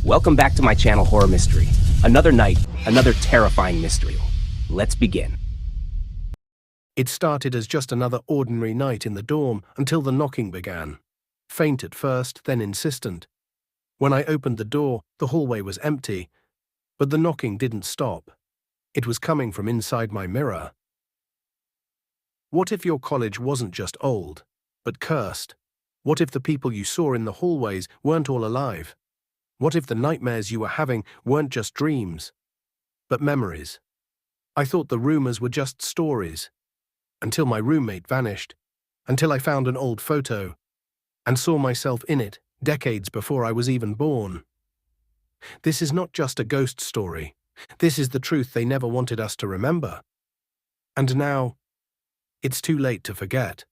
Welcome back to my channel, Horror Mystery. Another night, another terrifying mystery. Let's begin. It started as just another ordinary night in the dorm until the knocking began. Faint at first, then insistent. When I opened the door, the hallway was empty, but the knocking didn't stop. It was coming from inside my mirror. What if your college wasn't just old, but cursed? What if the people you saw in the hallways weren't all alive? What if the nightmares you were having weren't just dreams, but memories? I thought the rumors were just stories, until my roommate vanished, until I found an old photo, and saw myself in it decades before I was even born. This is not just a ghost story. This is the truth they never wanted us to remember. And now, it's too late to forget.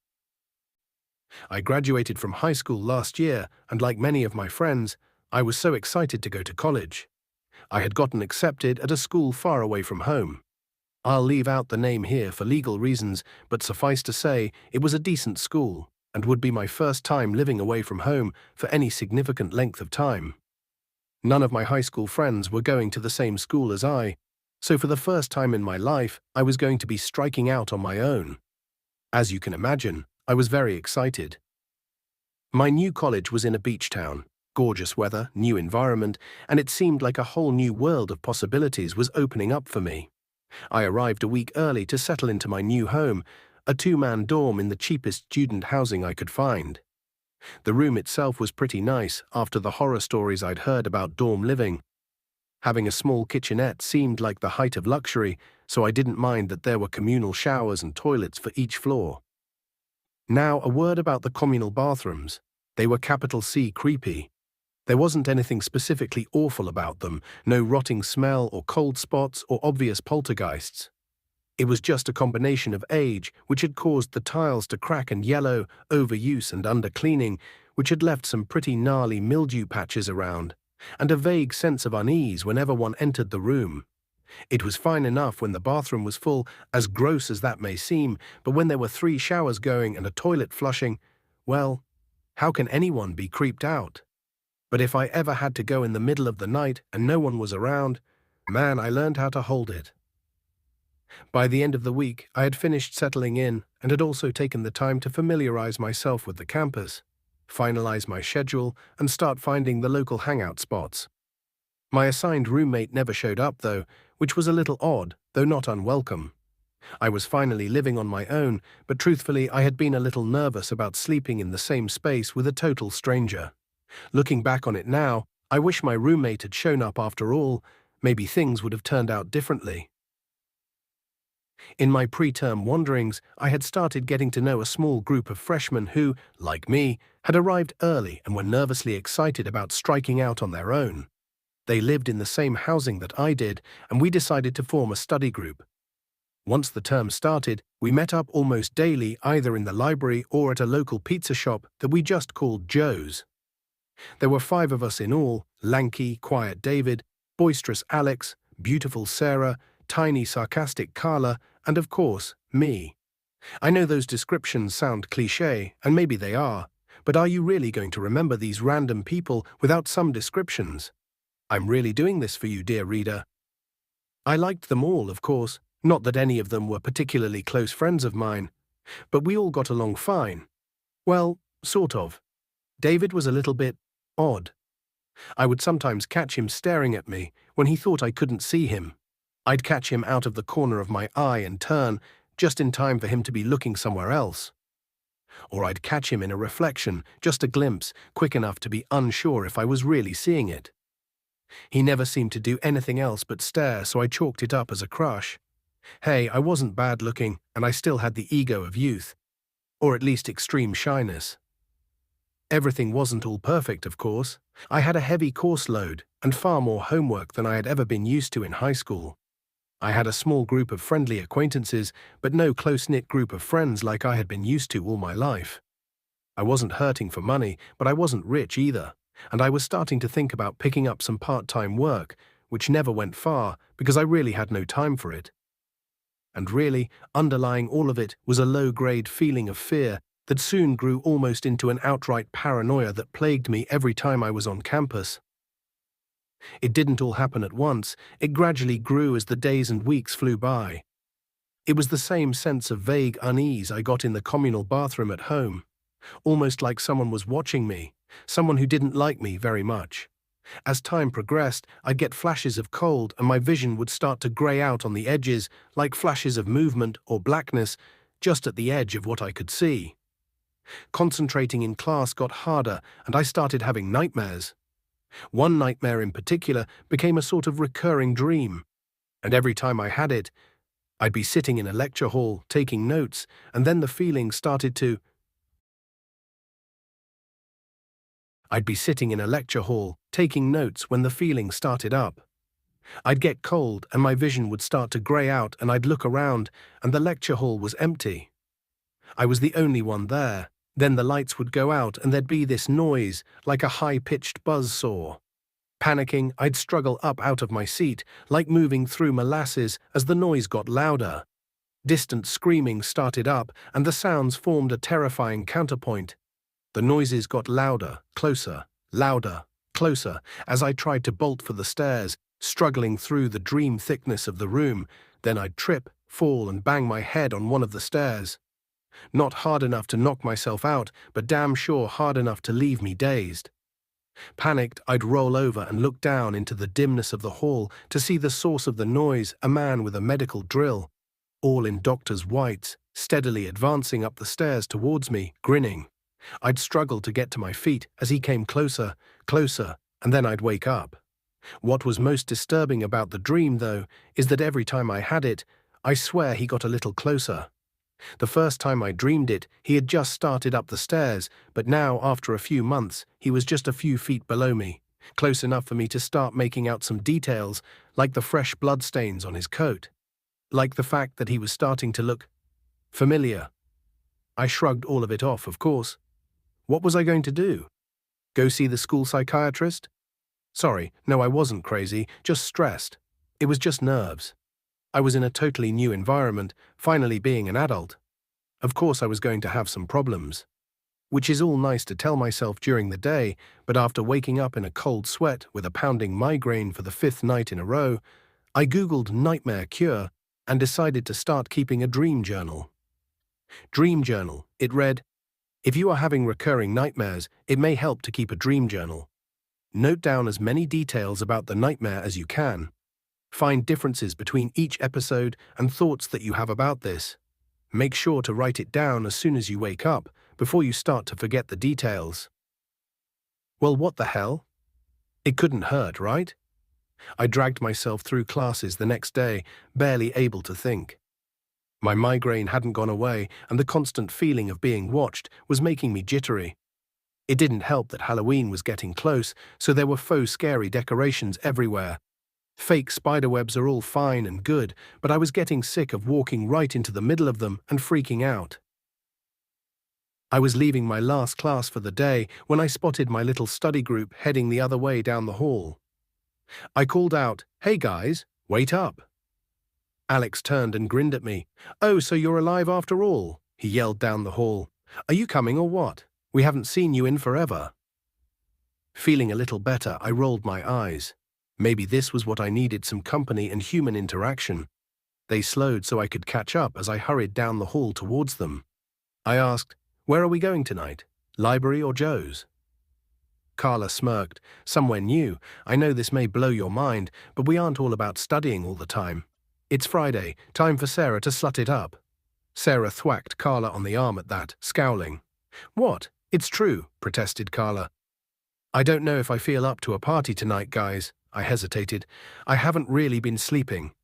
I graduated from high school last year, and like many of my friends, I was so excited to go to college. I had gotten accepted at a school far away from home. I'll leave out the name here for legal reasons, but suffice to say, it was a decent school, and would be my first time living away from home for any significant length of time. None of my high school friends were going to the same school as I, so for the first time in my life, I was going to be striking out on my own. As you can imagine, I was very excited. My new college was in a beach town. Gorgeous weather, new environment, and it seemed like a whole new world of possibilities was opening up for me. I arrived a week early to settle into my new home, a two-man dorm in the cheapest student housing I could find. The room itself was pretty nice after the horror stories I'd heard about dorm living. Having a small kitchenette seemed like the height of luxury, so I didn't mind that there were communal showers and toilets for each floor. Now, a word about the communal bathrooms. They were capital C creepy. There wasn't anything specifically awful about them, no rotting smell or cold spots or obvious poltergeists. It was just a combination of age, which had caused the tiles to crack and yellow, overuse and undercleaning, which had left some pretty gnarly mildew patches around, and a vague sense of unease whenever one entered the room. It was fine enough when the bathroom was full, as gross as that may seem, but when there were 3 showers going and a toilet flushing, well, how can anyone be creeped out? But if I ever had to go in the middle of the night and no one was around, man, I learned how to hold it. By the end of the week, I had finished settling in and had also taken the time to familiarize myself with the campus, finalize my schedule, and start finding the local hangout spots. My assigned roommate never showed up, though, which was a little odd, though not unwelcome. I was finally living on my own, but truthfully, I had been a little nervous about sleeping in the same space with a total stranger. Looking back on it now, I wish my roommate had shown up after all. Maybe things would have turned out differently. In my pre-term wanderings, I had started getting to know a small group of freshmen who, like me, had arrived early and were nervously excited about striking out on their own. They lived in the same housing that I did, and we decided to form a study group. Once the term started, we met up almost daily either in the library or at a local pizza shop that we just called Joe's. There were 5 of us in all: lanky, quiet David, boisterous Alex, beautiful Sarah, tiny, sarcastic Carla, and of course, me. I know those descriptions sound cliché, and maybe they are, but are you really going to remember these random people without some descriptions? I'm really doing this for you, dear reader. I liked them all, of course, not that any of them were particularly close friends of mine, but we all got along fine. Well, sort of. David was a little bit odd. I would sometimes catch him staring at me when he thought I couldn't see him. I'd catch him out of the corner of my eye and turn, just in time for him to be looking somewhere else. Or I'd catch him in a reflection, just a glimpse, quick enough to be unsure if I was really seeing it. He never seemed to do anything else but stare, so I chalked it up as a crush. Hey, I wasn't bad looking, and I still had the ego of youth. Or at least extreme shyness. Everything wasn't all perfect, of course. I had a heavy course load and far more homework than I had ever been used to in high school. I had a small group of friendly acquaintances, but no close-knit group of friends like I had been used to all my life. I wasn't hurting for money, but I wasn't rich either, and I was starting to think about picking up some part-time work, which never went far because I really had no time for it. And really, underlying all of it was a low-grade feeling of fear that soon grew almost into an outright paranoia that plagued me every time I was on campus. It didn't all happen at once, it gradually grew as the days and weeks flew by. It was the same sense of vague unease I got in the communal bathroom at home, almost like someone was watching me, someone who didn't like me very much. As time progressed, I'd get flashes of cold and my vision would start to grey out on the edges, like flashes of movement or blackness, just at the edge of what I could see. Concentrating in class got harder and I started having nightmares. One nightmare in particular became a sort of recurring dream, and every time I had it, I'd be sitting in a lecture hall taking notes, and then the feeling started to... I'd be sitting in a lecture hall taking notes when the feeling started up. I'd get cold and my vision would start to grey out and I'd look around and the lecture hall was empty. I was the only one there. Then the lights would go out and there'd be this noise, like a high-pitched buzzsaw. Panicking, I'd struggle up out of my seat, like moving through molasses as the noise got louder. Distant screaming started up and the sounds formed a terrifying counterpoint. The noises got louder, closer, louder, closer, as I tried to bolt for the stairs, struggling through the dream thickness of the room. Then I'd trip, fall and bang my head on one of the stairs. Not hard enough to knock myself out, but damn sure hard enough to leave me dazed. Panicked, I'd roll over and look down into the dimness of the hall to see the source of the noise, a man with a medical drill, all in doctor's whites, steadily advancing up the stairs towards me, grinning. I'd struggle to get to my feet as he came closer, closer, and then I'd wake up. What was most disturbing about the dream, though, is that every time I had it, I swear he got a little closer. The first time I dreamed it, he had just started up the stairs, but now, after a few months, he was just a few feet below me, close enough for me to start making out some details, like the fresh bloodstains on his coat, like the fact that he was starting to look familiar. I shrugged all of it off, of course. What was I going to do? Go see the school psychiatrist? Sorry, no, I wasn't crazy, just stressed. It was just nerves. I was in a totally new environment, finally being an adult. Of course I was going to have some problems. Which is all nice to tell myself during the day, but after waking up in a cold sweat with a pounding migraine for the 5th night in a row, I googled nightmare cure and decided to start keeping a dream journal. Dream journal, it read, if you are having recurring nightmares, it may help to keep a dream journal. Note down as many details about the nightmare as you can. Find differences between each episode and thoughts that you have about this. Make sure to write it down as soon as you wake up, before you start to forget the details. Well, what the hell? It couldn't hurt, right? I dragged myself through classes the next day, barely able to think. My migraine hadn't gone away, and the constant feeling of being watched was making me jittery. It didn't help that Halloween was getting close, so there were faux scary decorations everywhere. Fake spiderwebs are all fine and good, but I was getting sick of walking right into the middle of them and freaking out. I was leaving my last class for the day when I spotted my little study group heading the other way down the hall. I called out, "Hey guys, wait up." Alex turned and grinned at me. "Oh, so you're alive after all?" he yelled down the hall. "Are you coming or what? We haven't seen you in forever." Feeling a little better, I rolled my eyes. Maybe this was what I needed, some company and human interaction. They slowed so I could catch up as I hurried down the hall towards them. I asked, "Where are we going tonight? Library or Joe's?" Carla smirked. "Somewhere new. I know this may blow your mind, but we aren't all about studying all the time. It's Friday, time for Sarah to slut it up." Sarah thwacked Carla on the arm at that, scowling. "What? It's true," protested Carla. "I don't know if I feel up to a party tonight, guys." I hesitated. "I haven't really been sleeping."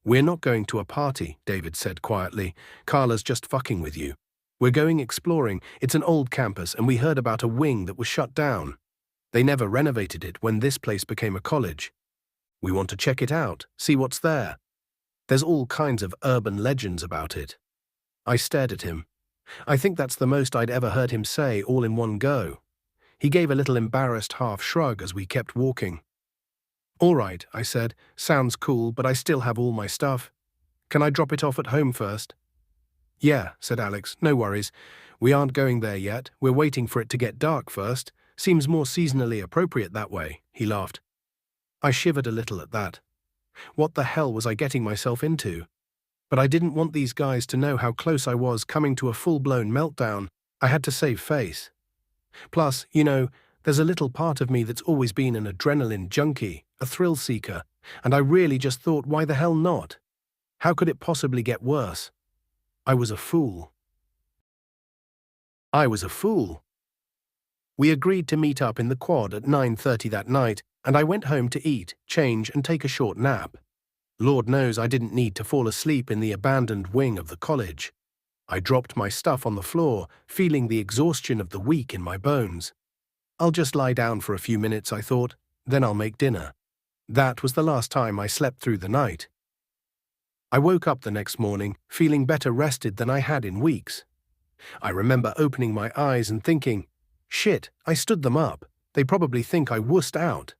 "We're not going to a party," David said quietly. "Carla's just fucking with you. We're going exploring. It's an old campus, and we heard about a wing that was shut down. They never renovated it when this place became a college. We want to check it out, see what's there. There's all kinds of urban legends about it." I stared at him. I think that's the most I'd ever heard him say all in one go. He gave a little embarrassed half shrug as we kept walking. "All right," I said. "Sounds cool, but I still have all my stuff. Can I drop it off at home first?" "Yeah," said Alex. "No worries. We aren't going there yet. We're waiting for it to get dark first. Seems more seasonally appropriate that way," he laughed. I shivered a little at that. What the hell was I getting myself into? But I didn't want these guys to know how close I was coming to a full-blown meltdown. I had to save face. Plus, there's a little part of me that's always been an adrenaline junkie, a thrill seeker, and I really just thought, why the hell not? How could it possibly get worse? I was a fool. I was a fool. We agreed to meet up in the quad at 9:30 that night, and I went home to eat, change, and take a short nap. Lord knows I didn't need to fall asleep in the abandoned wing of the college. I dropped my stuff on the floor, feeling the exhaustion of the week in my bones. I'll just lie down for a few minutes, I thought, then I'll make dinner. That was the last time I slept through the night. I woke up the next morning, feeling better rested than I had in weeks. I remember opening my eyes and thinking, shit, I stood them up. They probably think I wussed out.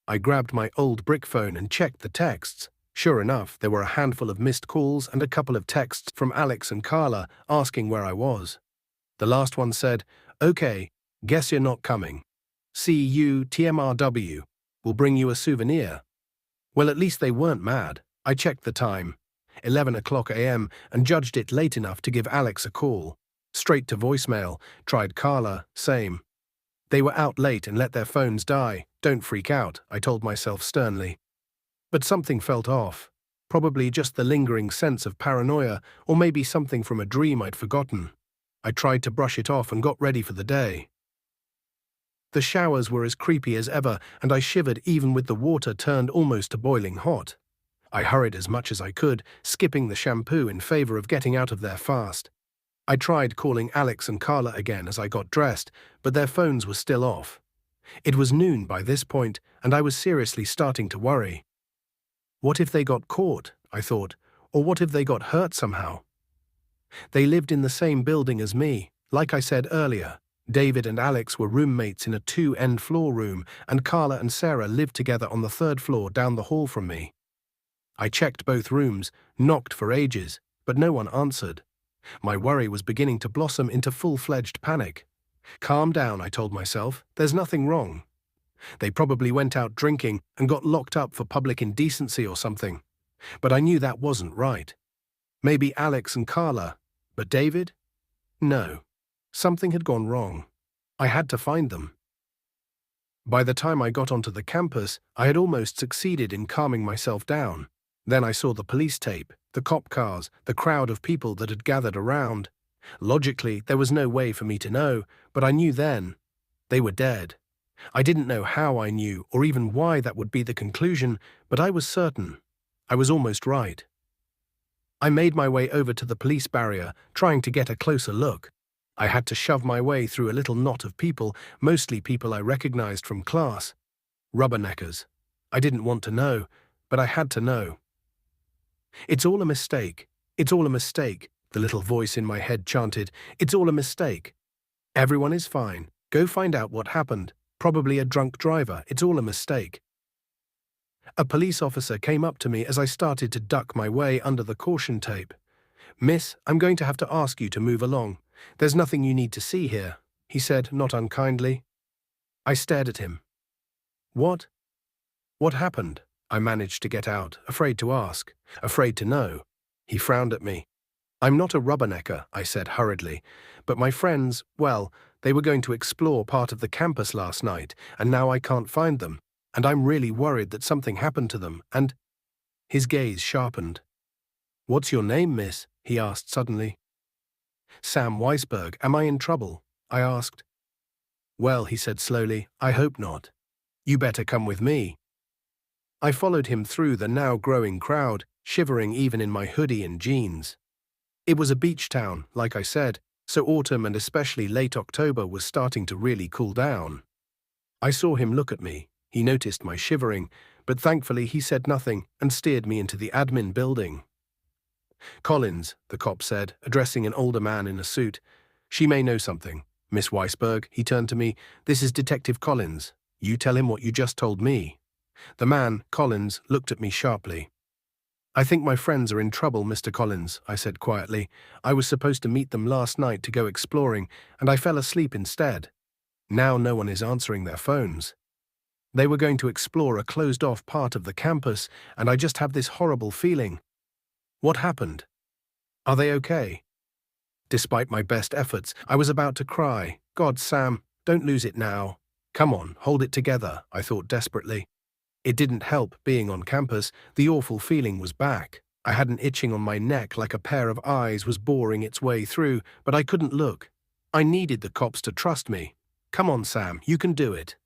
I grabbed my old brick phone and checked the texts. Sure enough, there were a handful of missed calls and a couple of texts from Alex and Carla asking where I was. The last one said, "Okay, guess you're not coming. See you, TMRW. We'll bring you a souvenir." Well, at least they weren't mad. I checked the time, 11:00 a.m., and judged it late enough to give Alex a call. Straight to voicemail. Tried Carla, same. They were out late and let their phones die. Don't freak out, I told myself sternly. But something felt off. Probably just the lingering sense of paranoia, or maybe something from a dream I'd forgotten. I tried to brush it off and got ready for the day. The showers were as creepy as ever, and I shivered even with the water turned almost to boiling hot. I hurried as much as I could, skipping the shampoo in favor of getting out of there fast. I tried calling Alex and Carla again as I got dressed, but their phones were still off. It was noon by this point, and I was seriously starting to worry. What if they got caught, I thought, or what if they got hurt somehow? They lived in the same building as me. Like I said earlier, David and Alex were roommates in a 2-end floor room, and Carla and Sarah lived together on the 3rd floor down the hall from me. I checked both rooms, knocked for ages, but no one answered. My worry was beginning to blossom into full-fledged panic. Calm down, I told myself. There's nothing wrong. They probably went out drinking and got locked up for public indecency or something. But I knew that wasn't right. Maybe Alex and Carla, but David? No. Something had gone wrong. I had to find them. By the time I got onto the campus, I had almost succeeded in calming myself down. Then I saw the police tape, the cop cars, the crowd of people that had gathered around. Logically, there was no way for me to know, but I knew then. They were dead. I didn't know how I knew, or even why that would be the conclusion, but I was certain. I was almost right. I made my way over to the police barrier, trying to get a closer look. I had to shove my way through a little knot of people, mostly people I recognized from class. Rubberneckers. I didn't want to know, but I had to know. "It's all a mistake. It's all a mistake," the little voice in my head chanted. "It's all a mistake. Everyone is fine. Go find out what happened. Probably a drunk driver. It's all a mistake." A police officer came up to me as I started to duck my way under the caution tape. "Miss, I'm going to have to ask you to move along. There's nothing you need to see here," he said, not unkindly. I stared at him. What? What happened? I managed to get out, afraid to ask, afraid to know. He frowned at me. "I'm not a rubbernecker," I said hurriedly, "but my friends, well, they were going to explore part of the campus last night, and now I can't find them, and I'm really worried that something happened to them, and—" His gaze sharpened. "What's your name, miss?" he asked suddenly. "Sam Weisberg. Am I in trouble?" I asked. "Well," he said slowly, "I hope not. You better come with me." I followed him through the now growing crowd, shivering even in my hoodie and jeans. It was a beach town, like I said, so autumn and especially late October was starting to really cool down. I saw him look at me. He noticed my shivering, but thankfully he said nothing and steered me into the admin building. "Collins," the cop said, addressing an older man in a suit. "She may know something. Miss Weisberg," he turned to me, "this is Detective Collins. You tell him what you just told me." The man, Collins, looked at me sharply. "I think my friends are in trouble, Mr. Collins," I said quietly. "I was supposed to meet them last night to go exploring, and I fell asleep instead. Now no one is answering their phones." They were going to explore a closed-off part of the campus, and I just have this horrible feeling. What happened? Are they okay? Despite my best efforts, I was about to cry. God, Sam, don't lose it now. Come on, hold it together, I thought desperately. It didn't help being on campus. The awful feeling was back. I had an itching on my neck like a pair of eyes was boring its way through, but I couldn't look. I needed the cops to trust me. Come on, Sam, you can do it.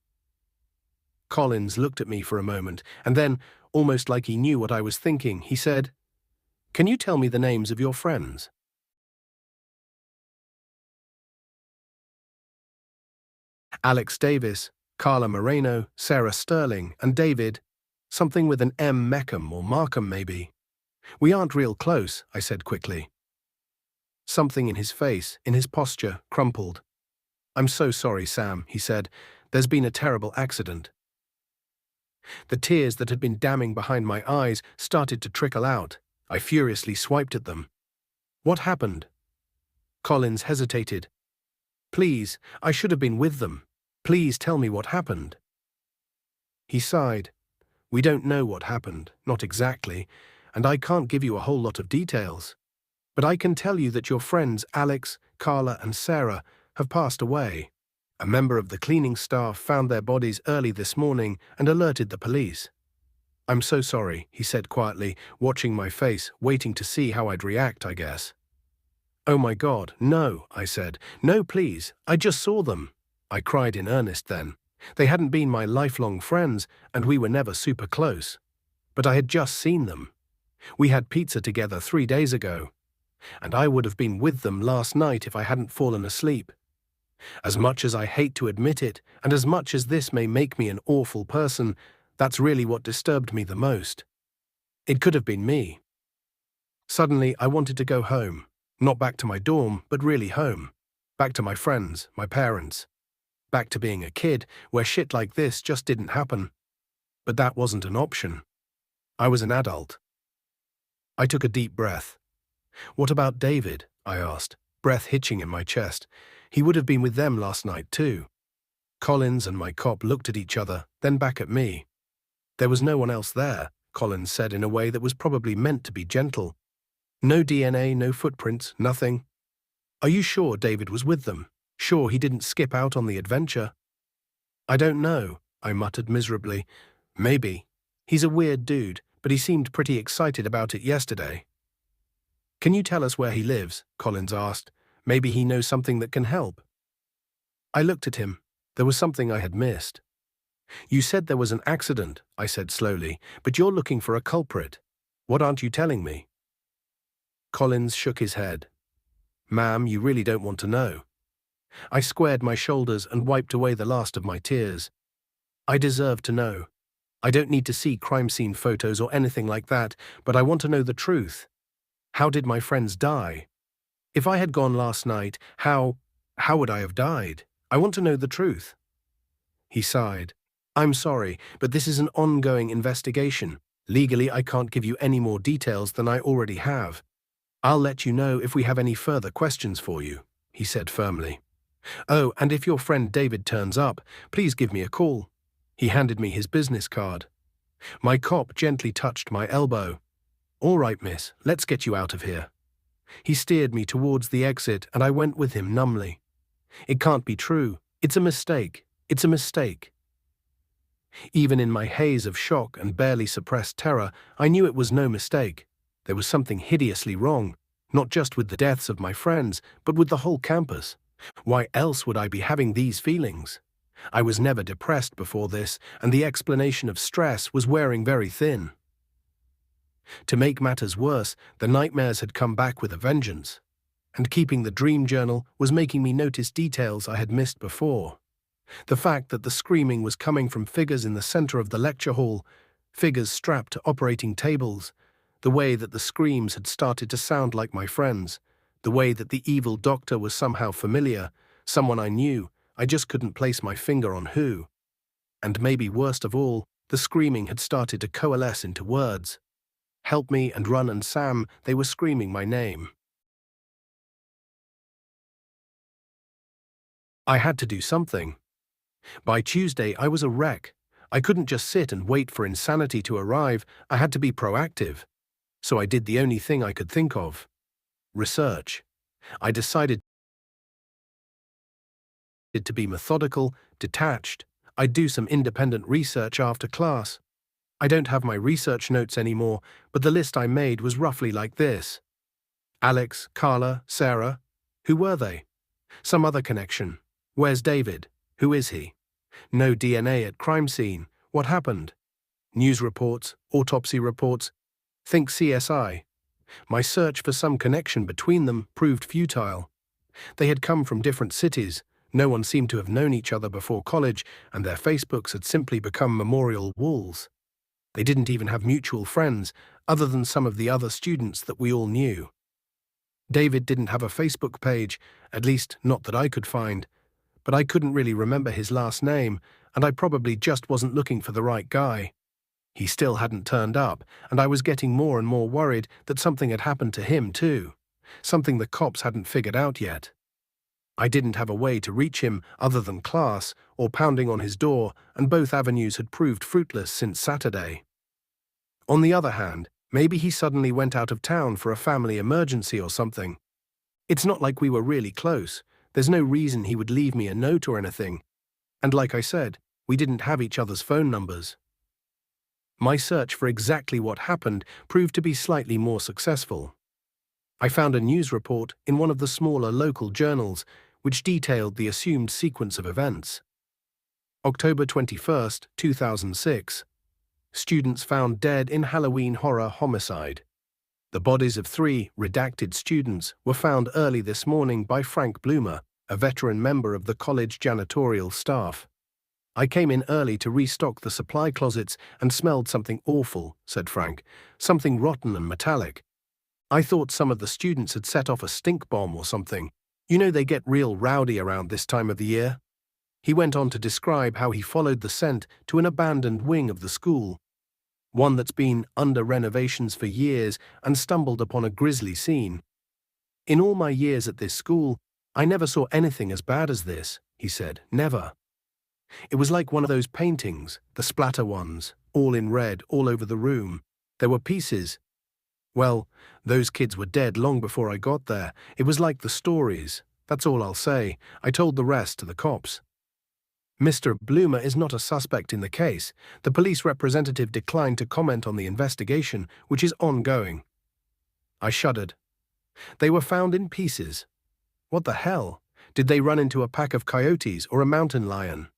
Collins looked at me for a moment, and then, almost like he knew what I was thinking, he said, "Can you tell me the names of your friends?" Alex Davis, Carla Moreno, Sarah Sterling, and David, something with an M. Meckham or Markham maybe. We aren't real close, I said quickly. Something in his face, in his posture, crumpled. I'm so sorry, Sam, he said. There's been a terrible accident. The tears that had been damming behind my eyes started to trickle out. I furiously swiped at them. What happened? Collins hesitated. Please, I should have been with them. Please tell me what happened. He sighed. We don't know what happened, not exactly, and I can't give you a whole lot of details. But I can tell you that your friends Alex, Carla, and Sarah have passed away. A member of the cleaning staff found their bodies early this morning and alerted the police. I'm so sorry, he said quietly, watching my face, waiting to see how I'd react, I guess. Oh my God, no, I said. No, please, I just saw them. I cried in earnest then. They hadn't been my lifelong friends, and we were never super close. But I had just seen them. We had pizza together 3 days ago, and I would have been with them last night if I hadn't fallen asleep. As much as I hate to admit it, and as much as this may make me an awful person, that's really what disturbed me the most. It could have been me. Suddenly, I wanted to go home. Not back to my dorm, but really home. Back to my friends, my parents. Back to being a kid, where shit like this just didn't happen. But that wasn't an option. I was an adult. I took a deep breath. What about David? I asked, breath hitching in my chest. He would have been with them last night too. Collins and my cop looked at each other, then back at me. There was no one else there, Collins said in a way that was probably meant to be gentle. No DNA, no footprints, nothing. Are you sure David was with them? Sure he didn't skip out on the adventure? I don't know, I muttered miserably. Maybe. He's a weird dude, but he seemed pretty excited about it yesterday. Can you tell us where he lives? Collins asked. Maybe he knows something that can help. I looked at him. There was something I had missed. You said there was an accident, I said slowly, but you're looking for a culprit. What aren't you telling me? Collins shook his head. Ma'am, you really don't want to know. I squared my shoulders and wiped away the last of my tears. I deserve to know. I don't need to see crime scene photos or anything like that, but I want to know the truth. How did my friends die? If I had gone last night, how would I have died? I want to know the truth. He sighed. I'm sorry, but this is an ongoing investigation. Legally, I can't give you any more details than I already have. I'll let you know if we have any further questions for you, he said firmly. Oh, and if your friend David turns up, please give me a call. He handed me his business card. My cop gently touched my elbow. All right, miss, let's get you out of here. He steered me towards the exit, and I went with him numbly. It can't be true. It's a mistake. It's a mistake. Even in my haze of shock and barely suppressed terror, I knew it was no mistake. There was something hideously wrong, not just with the deaths of my friends, but with the whole campus. Why else would I be having these feelings? I was never depressed before this, and the explanation of stress was wearing very thin. To make matters worse, the nightmares had come back with a vengeance, and keeping the dream journal was making me notice details I had missed before. The fact that the screaming was coming from figures in the center of the lecture hall, figures strapped to operating tables, the way that the screams had started to sound like my friends, the way that the evil doctor was somehow familiar, someone I knew, I just couldn't place my finger on who. And maybe worst of all, the screaming had started to coalesce into words. Help me and Run and Sam, they were screaming my name. I had to do something. By Tuesday, I was a wreck. I couldn't just sit and wait for insanity to arrive. I had to be proactive. So I did the only thing I could think of: research. I decided to be methodical, detached. I'd do some independent research after class. I don't have my research notes anymore, but the list I made was roughly like this: Alex, Carla, Sarah. Who were they? Some other connection. Where's David? Who is he? No DNA at crime scene. What happened? News reports, autopsy reports. Think CSI. My search for some connection between them proved futile. They had come from different cities. No one seemed to have known each other before college, and their Facebooks had simply become memorial walls. They didn't even have mutual friends, other than some of the other students that we all knew. David didn't have a Facebook page, at least not that I could find, but I couldn't really remember his last name, and I probably just wasn't looking for the right guy. He still hadn't turned up, and I was getting more and more worried that something had happened to him too, something the cops hadn't figured out yet. I didn't have a way to reach him other than class or pounding on his door, and both avenues had proved fruitless since Saturday. On the other hand, maybe he suddenly went out of town for a family emergency or something. It's not like we were really close. There's no reason he would leave me a note or anything. And like I said, we didn't have each other's phone numbers. My search for exactly what happened proved to be slightly more successful. I found a news report in one of the smaller local journals which detailed the assumed sequence of events. October 21st, 2006. Students found dead in Halloween horror homicide. The bodies of 3 redacted students were found early this morning by Frank Bloomer, a veteran member of the college janitorial staff. I came in early to restock the supply closets and smelled something awful, said Frank, something rotten and metallic. I thought some of the students had set off a stink bomb or something. You know they get real rowdy around this time of the year. He went on to describe how he followed the scent to an abandoned wing of the school, one that's been under renovations for years, and stumbled upon a grisly scene. In all my years at this school, I never saw anything as bad as this, he said, never. It was like one of those paintings, the splatter ones, all in red, all over the room. There were pieces. Well, those kids were dead long before I got there. It was like the stories. That's all I'll say. I told the rest to the cops. Mr. Bloomer is not a suspect in the case. The police representative declined to comment on the investigation, which is ongoing. I shuddered. They were found in pieces. What the hell? Did they run into a pack of coyotes or a mountain lion?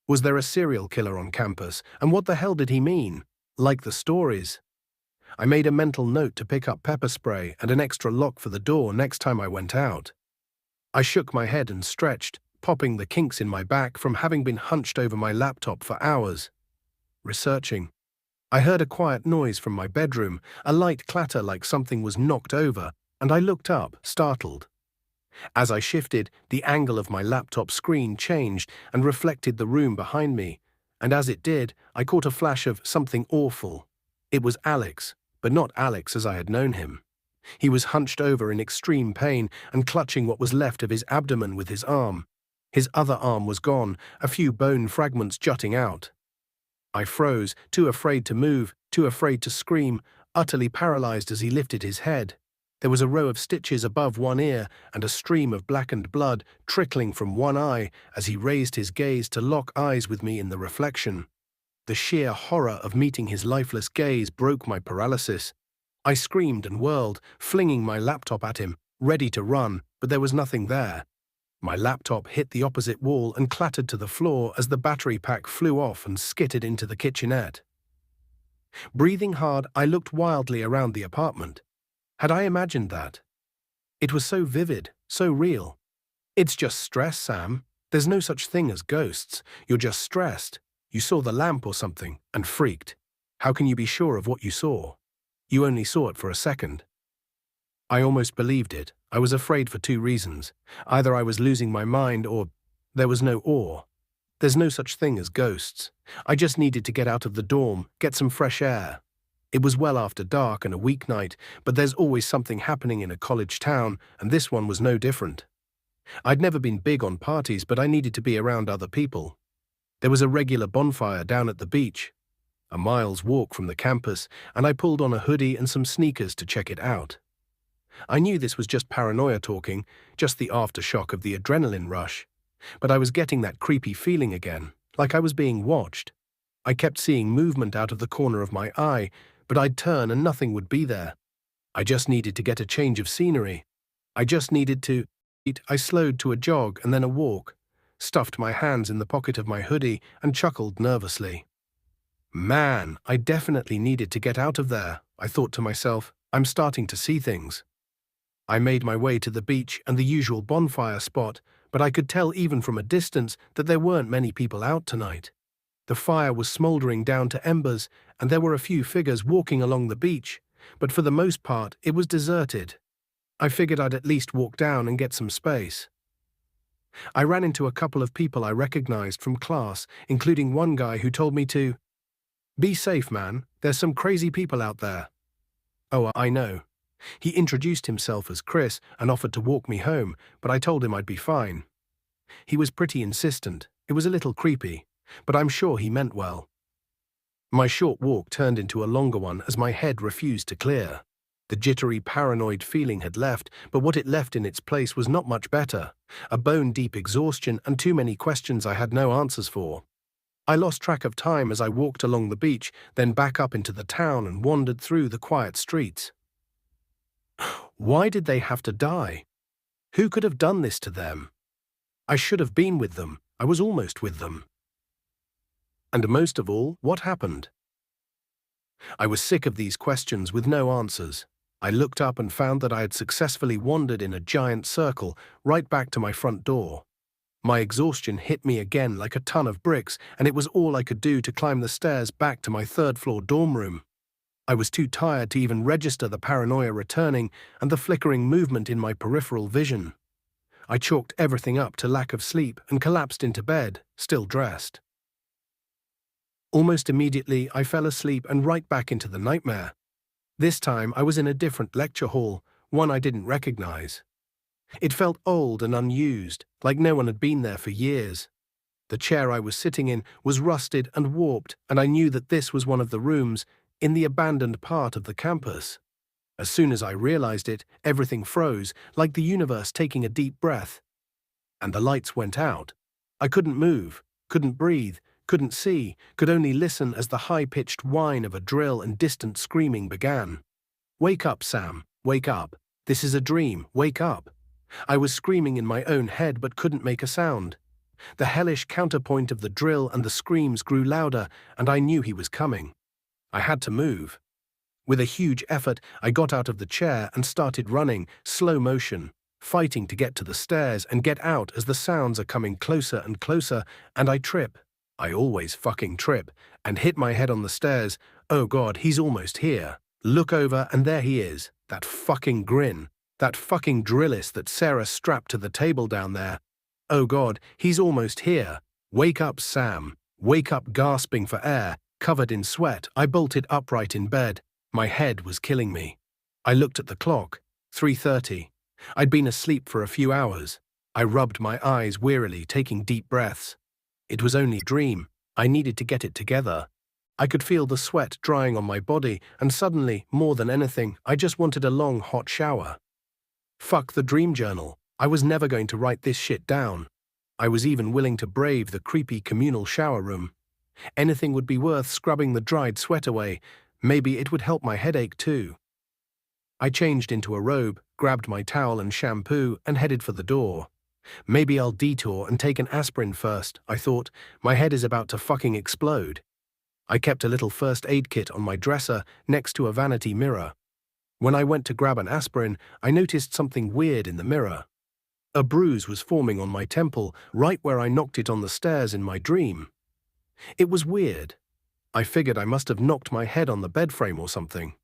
Was there a serial killer on campus? And what the hell did he mean? Like the stories. I made a mental note to pick up pepper spray and an extra lock for the door next time I went out. I shook my head and stretched, popping the kinks in my back from having been hunched over my laptop for hours. Researching. I heard a quiet noise from my bedroom, a light clatter like something was knocked over, and I looked up, startled. As I shifted, the angle of my laptop screen changed and reflected the room behind me, and as it did, I caught a flash of something awful. It was Alex, but not Alex as I had known him. He was hunched over in extreme pain and clutching what was left of his abdomen with his arm. His other arm was gone, a few bone fragments jutting out. I froze, too afraid to move, too afraid to scream, utterly paralyzed as he lifted his head. There was a row of stitches above one ear and a stream of blackened blood trickling from one eye as he raised his gaze to lock eyes with me in the reflection. The sheer horror of meeting his lifeless gaze broke my paralysis. I screamed and whirled, flinging my laptop at him, ready to run, but there was nothing there. My laptop hit the opposite wall and clattered to the floor as the battery pack flew off and skittered into the kitchenette. Breathing hard, I looked wildly around the apartment. Had I imagined that? It was so vivid, so real. It's just stress, Sam. There's no such thing as ghosts. You're just stressed. You saw the lamp or something and freaked. How can you be sure of what you saw? You only saw it for a second. I almost believed it. I was afraid for 2 reasons. Either I was losing my mind or there was no awe. There's no such thing as ghosts. I just needed to get out of the dorm, get some fresh air. It was well after dark and a weeknight, but there's always something happening in a college town, and this one was no different. I'd never been big on parties, but I needed to be around other people. There was a regular bonfire down at the beach, a mile's walk from the campus, and I pulled on a hoodie and some sneakers to check it out. I knew this was just paranoia talking, just the aftershock of the adrenaline rush, but I was getting that creepy feeling again, like I was being watched. I kept seeing movement out of the corner of my eye, but I'd turn and nothing would be there. I just needed to get a change of scenery. I just needed to eat. I slowed to a jog and then a walk, stuffed my hands in the pocket of my hoodie and chuckled nervously. Man, I definitely needed to get out of there, I thought to myself. I'm starting to see things. I made my way to the beach and the usual bonfire spot, but I could tell even from a distance that there weren't many people out tonight. The fire was smoldering down to embers, and there were a few figures walking along the beach, but for the most part it was deserted. I figured I'd at least walk down and get some space. I ran into a couple of people I recognized from class, including one guy who told me to, "Be safe, man, there's some crazy people out there." Oh, I know. He introduced himself as Chris and offered to walk me home, but I told him I'd be fine. He was pretty insistent. It was a little creepy, but I'm sure he meant well. My short walk turned into a longer one as my head refused to clear. The jittery, paranoid feeling had left, but what it left in its place was not much better. A bone-deep exhaustion and too many questions I had no answers for. I lost track of time as I walked along the beach, then back up into the town and wandered through the quiet streets. Why did they have to die? Who could have done this to them? I should have been with them. I was almost with them. And most of all, what happened? I was sick of these questions with no answers. I looked up and found that I had successfully wandered in a giant circle right back to my front door. My exhaustion hit me again like a ton of bricks, and it was all I could do to climb the stairs back to my third-floor dorm room. I was too tired to even register the paranoia returning and the flickering movement in my peripheral vision. I chalked everything up to lack of sleep and collapsed into bed, still dressed. Almost immediately, I fell asleep and right back into the nightmare. This time, I was in a different lecture hall, one I didn't recognize. It felt old and unused, like no one had been there for years. The chair I was sitting in was rusted and warped, and I knew that this was one of the rooms in the abandoned part of the campus. As soon as I realized it, everything froze, like the universe taking a deep breath. And the lights went out. I couldn't move, couldn't breathe, couldn't see, could only listen as the high-pitched whine of a drill and distant screaming began. "Wake up, Sam, wake up. This is a dream, wake up." I was screaming in my own head but couldn't make a sound. The hellish counterpoint of the drill and the screams grew louder, and I knew he was coming. I had to move. With a huge effort, I got out of the chair and started running, slow motion, fighting to get to the stairs and get out as the sounds are coming closer and closer, and I trip. I always fucking trip, and hit my head on the stairs. Oh God, he's almost here. Look over and there he is, that fucking grin, that fucking drillist that Sarah strapped to the table down there. Oh God, he's almost here. Wake up, Sam. Wake up, gasping for air. Covered in sweat, I bolted upright in bed. My head was killing me. I looked at the clock. 3:30. I'd been asleep for a few hours. I rubbed my eyes wearily, taking deep breaths. It was only a dream. I needed to get it together. I could feel the sweat drying on my body, and suddenly, more than anything, I just wanted a long, hot shower. Fuck the dream journal. I was never going to write this shit down. I was even willing to brave the creepy communal shower room. Anything would be worth scrubbing the dried sweat away. Maybe it would help my headache too. I changed into a robe, grabbed my towel and shampoo, and headed for the door. Maybe I'll detour and take an aspirin first, I thought. My head is about to fucking explode. I kept a little first aid kit on my dresser next to a vanity mirror. When I went to grab an aspirin, I noticed something weird in the mirror. A bruise was forming on my temple, right where I knocked it on the stairs in my dream. It was weird. I figured I must have knocked my head on the bed frame or something.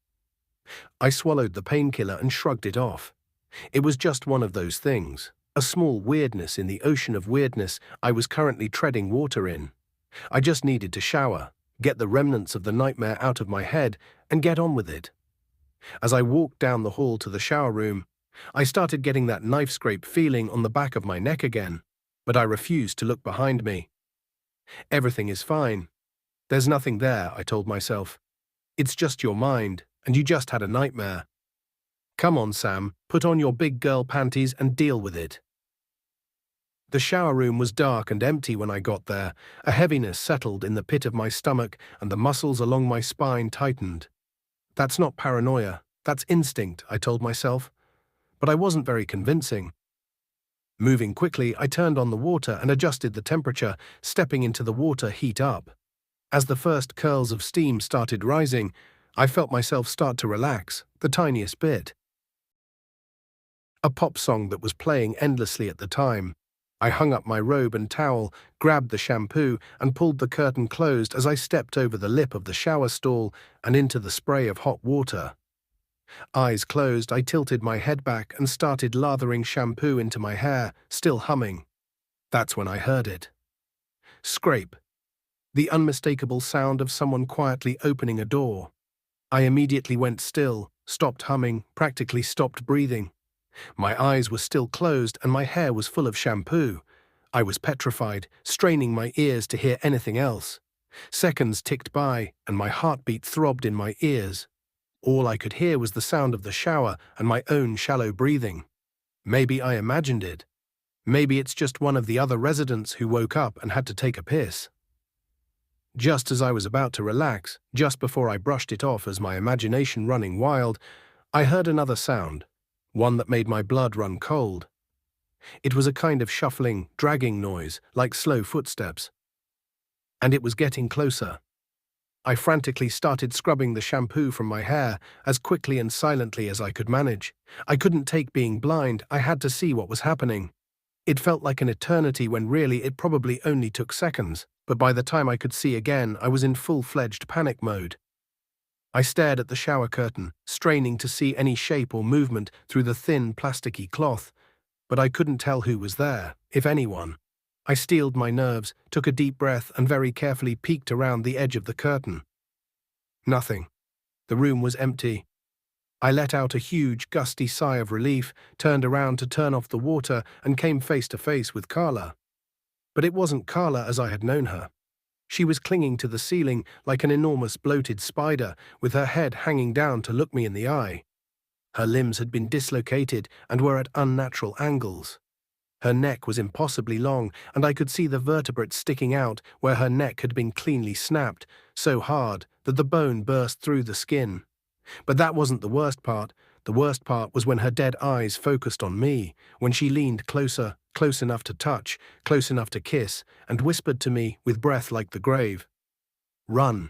I swallowed the painkiller and shrugged it off. It was just one of those things, a small weirdness in the ocean of weirdness I was currently treading water in. I just needed to shower, get the remnants of the nightmare out of my head, and get on with it. As I walked down the hall to the shower room, I started getting that knife scrape feeling on the back of my neck again, but I refused to look behind me. Everything is fine. There's nothing there, I told myself. It's just your mind, and you just had a nightmare. Come on, Sam, put on your big girl panties and deal with it. The shower room was dark and empty when I got there. A heaviness settled in the pit of my stomach and the muscles along my spine tightened. That's not paranoia, that's instinct, I told myself. But I wasn't very convincing. Moving quickly, I turned on the water and adjusted the temperature, stepping into the water heat up. As the first curls of steam started rising, I felt myself start to relax, the tiniest bit. A pop song that was playing endlessly at the time. I hung up my robe and towel, grabbed the shampoo, and pulled the curtain closed as I stepped over the lip of the shower stall and into the spray of hot water. Eyes closed, I tilted my head back and started lathering shampoo into my hair, still humming. That's when I heard it. Scrape. The unmistakable sound of someone quietly opening a door. I immediately went still, stopped humming, practically stopped breathing. My eyes were still closed and my hair was full of shampoo. I was petrified, straining my ears to hear anything else. Seconds ticked by and my heartbeat throbbed in my ears. All I could hear was the sound of the shower and my own shallow breathing. Maybe I imagined it. Maybe it's just one of the other residents who woke up and had to take a piss. Just as I was about to relax, just before I brushed it off as my imagination running wild, I heard another sound. One that made my blood run cold. It was a kind of shuffling, dragging noise, like slow footsteps. And it was getting closer. I frantically started scrubbing the shampoo from my hair as quickly and silently as I could manage. I couldn't take being blind, I had to see what was happening. It felt like an eternity when really it probably only took seconds, but by the time I could see again, I was in full-fledged panic mode. I stared at the shower curtain, straining to see any shape or movement through the thin, plasticky cloth, but I couldn't tell who was there, if anyone. I steeled my nerves, took a deep breath, and very carefully peeked around the edge of the curtain. Nothing. The room was empty. I let out a huge, gusty sigh of relief, turned around to turn off the water, and came face to face with Carla. But it wasn't Carla as I had known her. She was clinging to the ceiling like an enormous bloated spider, with her head hanging down to look me in the eye. Her limbs had been dislocated and were at unnatural angles. Her neck was impossibly long, and I could see the vertebrates sticking out where her neck had been cleanly snapped, so hard that the bone burst through the skin. But that wasn't the worst part. The worst part was when her dead eyes focused on me, when she leaned closer, close enough to touch, close enough to kiss, and whispered to me with breath like the grave, "Run."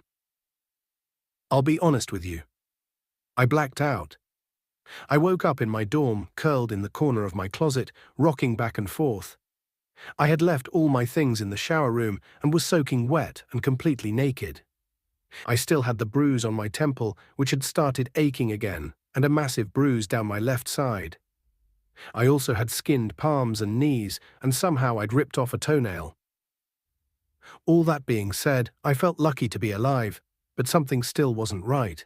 I'll be honest with you. I blacked out. I woke up in my dorm, curled in the corner of my closet, rocking back and forth. I had left all my things in the shower room and was soaking wet and completely naked. I still had the bruise on my temple, which had started aching again, and a massive bruise down my left side. I also had skinned palms and knees, and somehow I'd ripped off a toenail. All that being said, I felt lucky to be alive, but something still wasn't right.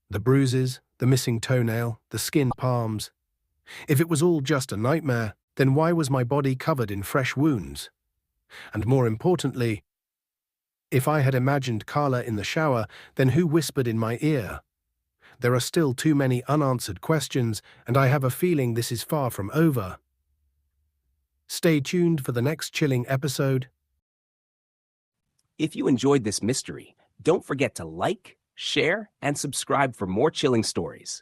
The bruises, the missing toenail, the skinned palms. If it was all just a nightmare, then why was my body covered in fresh wounds? And more importantly, if I had imagined Carla in the shower, then who whispered in my ear? There are still too many unanswered questions, and I have a feeling this is far from over. Stay tuned for the next chilling episode. If you enjoyed this mystery, don't forget to like, share, and subscribe for more chilling stories.